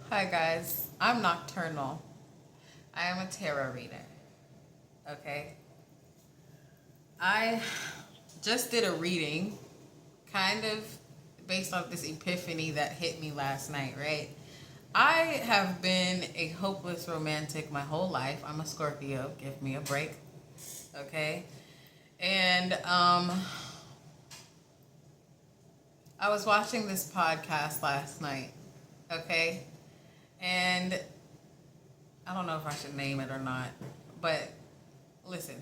Hi guys, I'm Nocturnal. I am a tarot reader. Okay. I just did a reading, kind of based off this epiphany that hit me last night, right? I have been a hopeless romantic my whole life. I'm a Scorpio, give me a break. Okay. And I was watching this podcast last night, okay? And I don't know if I should name it or not, but listen,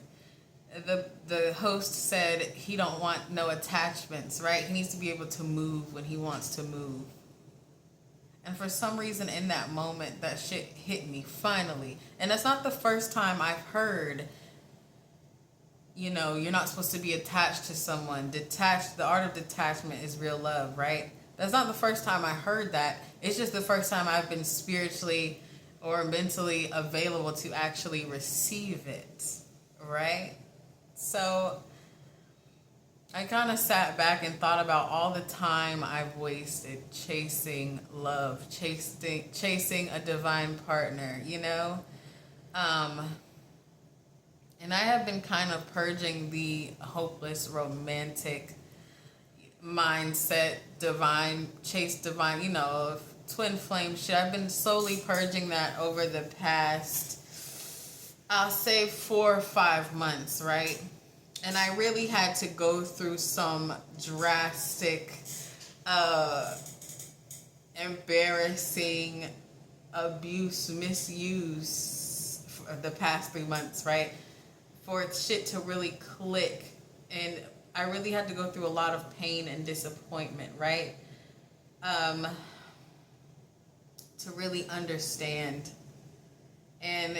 the host said he don't want no attachments, right? He needs to be able to move when he wants to move. And for some reason in that moment, that shit hit me finally. And that's not the first time I've heard, you're not supposed to be attached to someone. Detached, the art of detachment is real love, right? That's not the first time I heard that. It's just the first time I've been spiritually or mentally available to actually receive it, right? So I kind of sat back and thought about all the time I've wasted chasing love, chasing a divine partner, and I have been kind of purging the hopeless romantic mindset, chase divine, twin flame shit. I've been slowly purging that over the past, I'll say 4 or 5 months, right? And I really had to go through some drastic, embarrassing abuse, misuse for the past 3 months, right? For shit to really click. And I really had to go through a lot of pain and disappointment, right? To really understand. And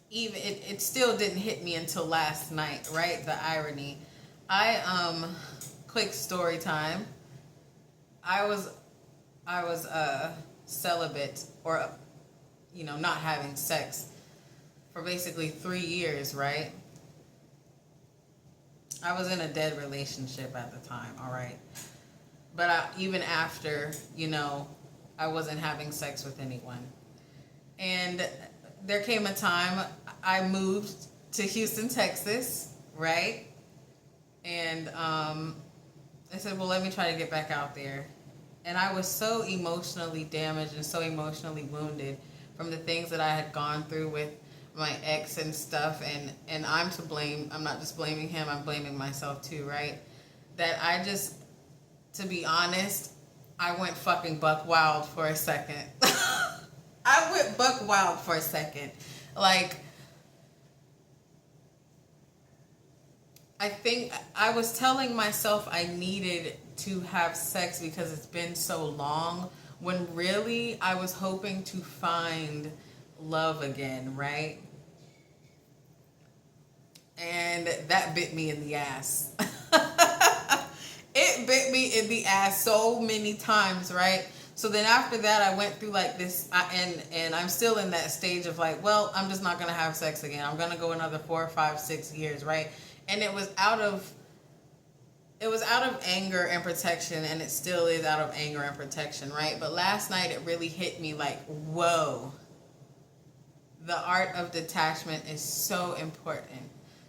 even it still didn't hit me until last night, right? The irony. Quick story time. I was celibate, or not having sex for basically 3 years, right? I was in a dead relationship at the time, all right? But even after, I wasn't having sex with anyone. And there came a time I moved to Houston, Texas, right? And I said, well, let me try to get back out there. And I was so emotionally damaged and so emotionally wounded from the things that I had gone through with my ex and stuff. And I'm to blame. I'm not just blaming him. I'm blaming myself too, right? That I just, to be honest, I went fucking buck wild for a second. I went buck wild for a second. Like, I think I was telling myself I needed to have sex because it's been so long, when really I was hoping to find love again, right? And that bit me in the ass. It bit me in the ass so many times, right? So then after that, I went through like this, and I'm still in that stage of like, well, I'm just not going to have sex again. I'm going to go another 4, 5, 6 years, right? And it was out of anger and protection, and it still is out of anger and protection, right? But last night it really hit me like, whoa. The art of detachment is so important.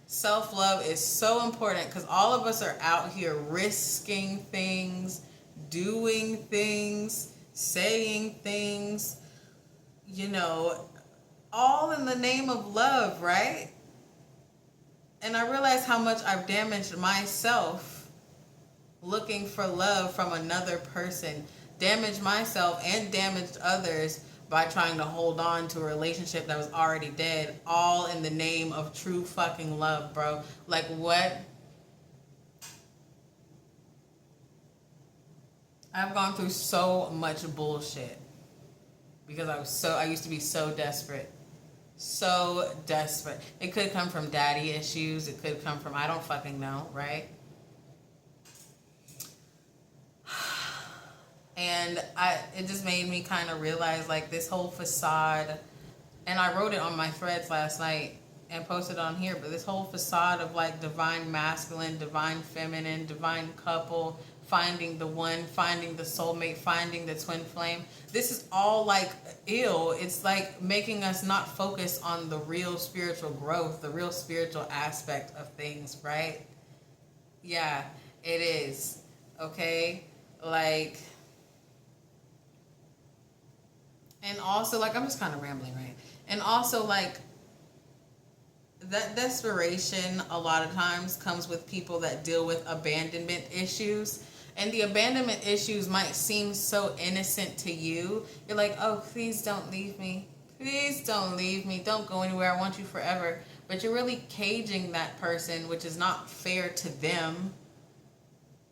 Self-love is so important because all of us are out here risking things, doing things, saying things, all in the name of love, right? And I realize how much I've damaged myself looking for love from another person, damaged myself and damaged others by trying to hold on to a relationship that was already dead, all in the name of true fucking love, bro. Like, what? I've gone through so much bullshit because I used to be so desperate. So desperate. It could come from daddy issues. It could come from, I don't fucking know, right? And it just made me kind of realize, like, this whole facade, and I wrote it on my threads last night and posted on here, but this whole facade of like divine masculine, divine feminine, divine couple, finding the one, finding the soulmate, finding the twin flame. This is all like ill. It's like making us not focus on the real spiritual growth, the real spiritual aspect of things, right? Yeah, it is. Okay? Like, and also, like, I'm just kind of rambling, right? And also, like, that desperation a lot of times comes with people that deal with abandonment issues. And the abandonment issues might seem so innocent to you. You're like, oh, please don't leave me. Please don't leave me. Don't go anywhere. I want you forever. But you're really caging that person, which is not fair to them.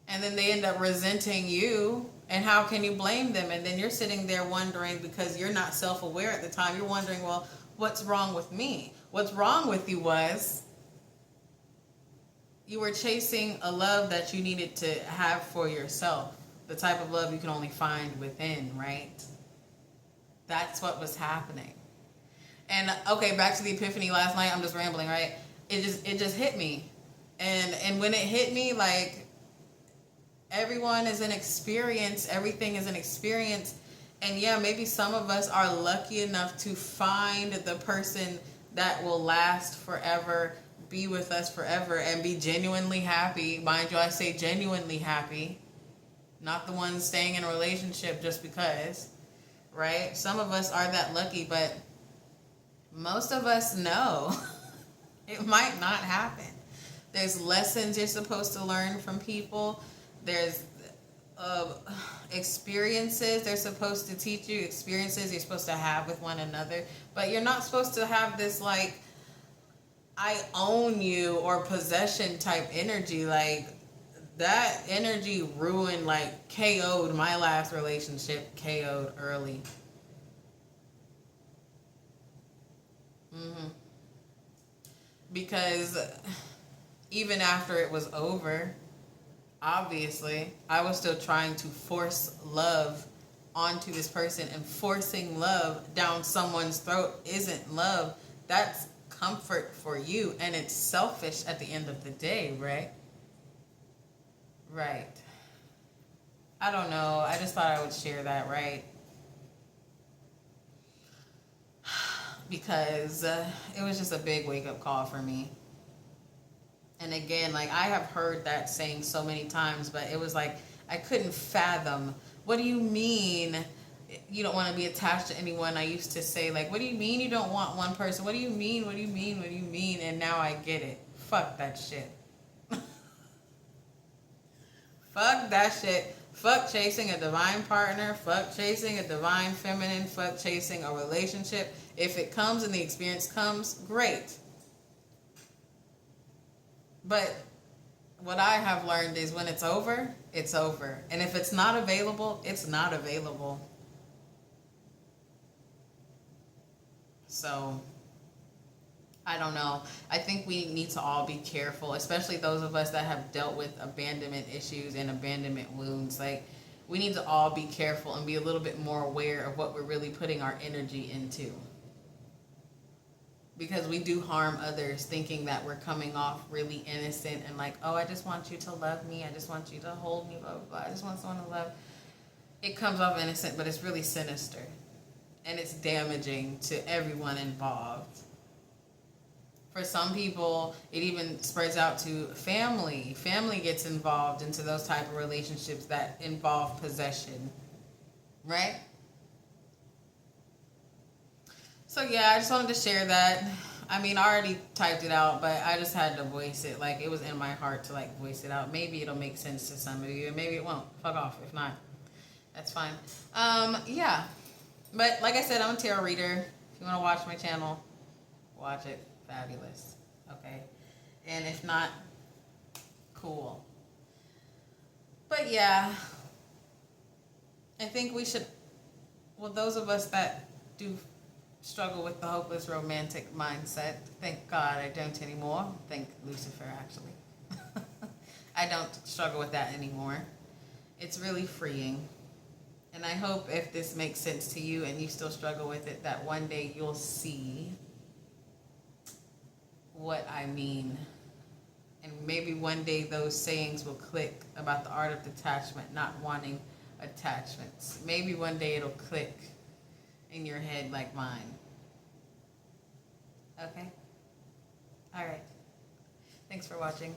And then they end up resenting you. And how can you blame them? And then you're sitting there wondering, because you're not self-aware at the time, you're wondering, well, what's wrong with me? What's wrong with you was you were chasing a love that you needed to have for yourself. The type of love you can only find within, right? That's what was happening. And okay, back to the epiphany last night. I'm just rambling, right? It just hit me. And when it hit me, like, everyone is an experience. Everything is an experience. And yeah, maybe some of us are lucky enough to find the person that will last forever, be with us forever, and be genuinely happy. Mind you, I say genuinely happy, not the ones staying in a relationship just because, right? Some of us are that lucky, but most of us know it might not happen. There's lessons you're supposed to learn from people. There's experiences they're supposed to teach you, experiences you're supposed to have with one another. But you're not supposed to have this, like, I own you or possession type energy. Like, that energy ruined, like, KO'd my last relationship, KO'd early. Because even after it was over, obviously, I was still trying to force love onto this person, and forcing love down someone's throat isn't love. That's comfort for you, and it's selfish at the end of the day, right? Right. I don't know. I just thought I would share that, right? Because it was just a big wake-up call for me. And again, like, I have heard that saying so many times, but it was like, I couldn't fathom. What do you mean you don't want to be attached to anyone? I used to say, like, what do you mean you don't want one person? What do you mean? What do you mean? What do you mean? And now I get it. Fuck that shit. Fuck that shit. Fuck chasing a divine partner. Fuck chasing a divine feminine. Fuck chasing a relationship. If it comes and the experience comes, great. But what I have learned is when it's over, it's over. And if it's not available, it's not available. So, I don't know. I think we need to all be careful, especially those of us that have dealt with abandonment issues and abandonment wounds. Like, we need to all be careful and be a little bit more aware of what we're really putting our energy into. Because we do harm others thinking that we're coming off really innocent and like, oh, I just want you to love me. I just want you to hold me, blah, blah, blah. I just want someone to love. It comes off innocent, but it's really sinister. And it's damaging to everyone involved. For some people, it even spreads out to family. Family gets involved into those type of relationships that involve possession. Right? So yeah, I just wanted to share that. I mean, I already typed it out, but I just had to voice it. Like, it was in my heart to, like, voice it out. Maybe it'll make sense to some of you, and maybe it won't. Fuck off. If not, that's fine. Yeah. But like I said, I'm a tarot reader. If you want to watch my channel, watch it. Fabulous. Okay. And if not, cool. But yeah, I think we should, well, those of us that do struggle with the hopeless romantic mindset, thank God I don't anymore. Thank Lucifer, actually. I don't struggle with that anymore. It's really freeing. And I hope if this makes sense to you and you still struggle with it, that one day you'll see what I mean. And maybe one day those sayings will click about the art of detachment, not wanting attachments. Maybe one day it'll click in your head like mine. Okay? All right. Thanks for watching.